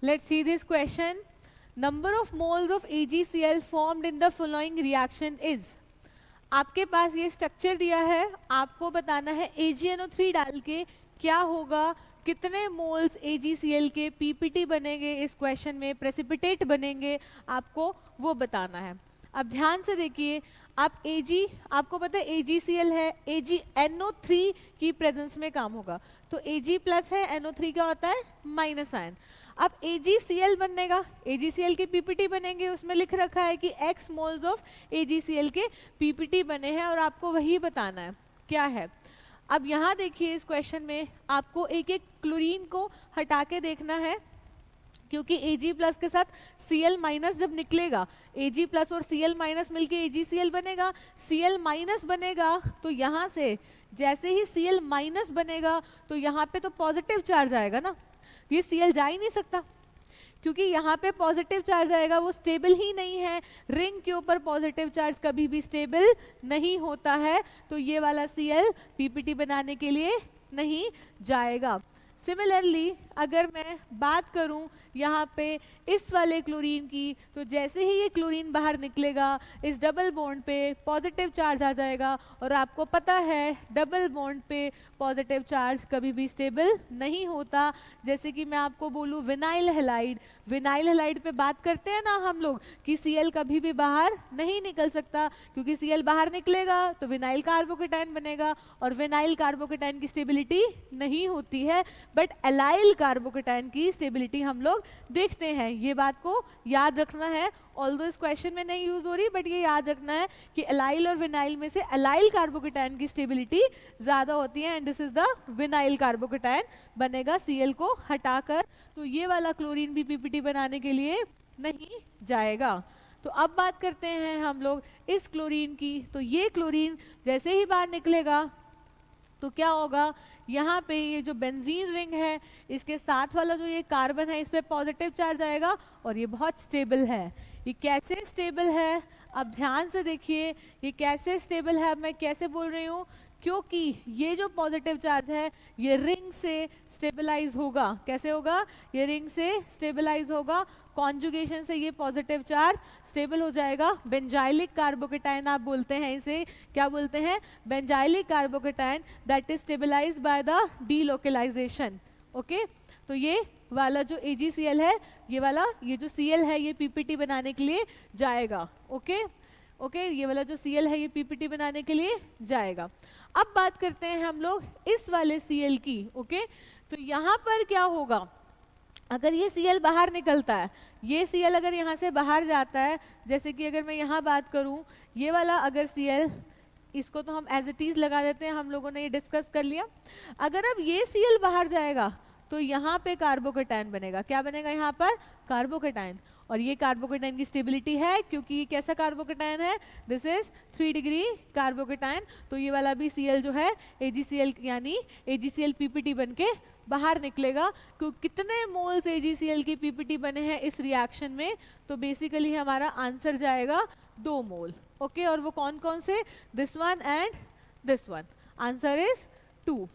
Let's see this question. Number of moles of AgCl formed in the following reaction is. आपके पास ये structure दिया है, आपको बताना है AgNO3 डाल के क्या होगा, कितने मोल्स AgCl के पीपीटी बनेंगे, इस क्वेश्चन में प्रेसिपिटेट बनेंगे, आपको वो बताना है। अब ध्यान से देखिए, आपको पता है AgCl है, AgNO3 की प्रेजेंस में काम होगा, तो Ag प्लस है, NO3 क्या होता है माइनस आयन। अब AgCl बनेगा, AgCl के पीपीटी बनेंगे, उसमें लिख रखा है कि x मोल्स ऑफ AgCl के पीपीटी बने हैं और आपको वही बताना है क्या है। अब यहाँ देखिए इस क्वेश्चन में आपको एक एक क्लोरीन को हटा के देखना है, क्योंकि Ag प्लस के साथ Cl माइनस जब निकलेगा, Ag प्लस और Cl माइनस मिलके AgCl बनेगा, Cl माइनस बनेगा तो यहाँ से जैसे ही Cl माइनस बनेगा तो यहाँ पे तो पॉजिटिव चार्ज आएगा ना, ये Cl जा ही नहीं सकता क्योंकि यहाँ पे पॉजिटिव चार्ज आएगा, वो स्टेबल ही नहीं है। रिंग के ऊपर पॉजिटिव चार्ज कभी भी स्टेबल नहीं होता है, तो ये वाला Cl पीपीटी बनाने के लिए नहीं जाएगा। सिमिलरली अगर मैं बात करूं यहाँ पे इस वाले क्लोरीन की, तो जैसे ही ये क्लोरीन बाहर निकलेगा इस डबल बॉन्ड पे पॉजिटिव चार्ज आ जाएगा, और आपको पता है डबल बॉन्ड पे पॉजिटिव चार्ज कभी भी स्टेबल नहीं होता। जैसे कि मैं आपको बोलूँ विनाइल हैलाइड, विनाइल हैलाइड पे बात करते हैं ना हम लोग कि Cl कभी भी बाहर नहीं निकल सकता, क्योंकि Cl बाहर निकलेगा तो विनाइल कार्बोकेटाइन बनेगा, और विनाइल कार्बोकेटाइन की स्टेबिलिटी नहीं होती है, बट एलाइल कार्बोकेटाइन की स्टेबिलिटी हम लोग देखते हैं। ये बात को याद रखना है, ऑल्दो इस क्वेश्चन में नहीं यूज हो रही, बट ये याद रखना है कि एलाइल और विनाइल में से एलाइल कार्बोकेटाइन की स्टेबिलिटी ज्यादा होती है, and this is the vinyl carbocation बनेगा Cl को हटाकर। तो ये वाला क्लोरीन भी पीपीटी बनाने के लिए नहीं जाएगा। तो अब बात करते हैं हम लोग इस क्लोरीन की, तो ये क्लोरीन जैसे ही बाहर निकलेगा तो क्या होगा, यहाँ पे ये जो बेंजीन रिंग है इसके साथ वाला जो ये कार्बन है इस पे पॉजिटिव चार्ज आएगा, और ये बहुत स्टेबल है। ये कैसे स्टेबल है, अब ध्यान से देखिए, ये कैसे स्टेबल है, अब मैं कैसे बोल रही हूँ, क्योंकि ये जो पॉजिटिव चार्ज है ये रिंग से स्टेबलाइज होगा। कैसे होगा, ये रिंग से स्टेबलाइज होगा, कॉन्जुगेशन से ये पॉजिटिव चार्ज स्टेबल हो जाएगा। बेंजाइलिक कार्बोकेटाइन आप बोलते हैं इसे, क्या बोलते हैं, benzylic carbocation that is stabilised by the delocalisation. Okay, तो ये वाला जो AgCl है, ये वाला ये जो Cl है ये पीपीटी बनाने के लिए जाएगा। ओके ओके, ये वाला जो Cl है ये पीपीटी बनाने के लिए जाएगा। अब बात करते हैं हम लोग इस वाले Cl की। ओके, तो यहाँ पर क्या होगा, अगर ये Cl बाहर निकलता है, ये Cl अगर यहाँ से बाहर जाता है, जैसे कि अगर मैं यहाँ बात करूँ, ये वाला अगर Cl, इसको तो हम एज इट इज लगा देते हैं, हम लोगों ने ये डिस्कस कर लिया। अगर अब ये Cl बाहर जाएगा तो यहाँ पे कार्बोकेटाइन बनेगा। क्या बनेगा यहाँ पर, कार्बोकेटाइन, और ये कार्बोकेटाइन की स्टेबिलिटी है क्योंकि ये कैसा कार्बोकेटाइन है, दिस इज 3 डिग्री कार्बोकेटाइन। तो ये वाला भी Cl जो है AgCl यानी AgCl पीपीटी बन के बाहर निकलेगा। कितने मोल्स AgCl की पीपीटी बने हैं इस रिएक्शन में, तो बेसिकली हमारा आंसर जाएगा 2 मोल। ओके, और वो कौन कौन से, this one and this one, answer is 2।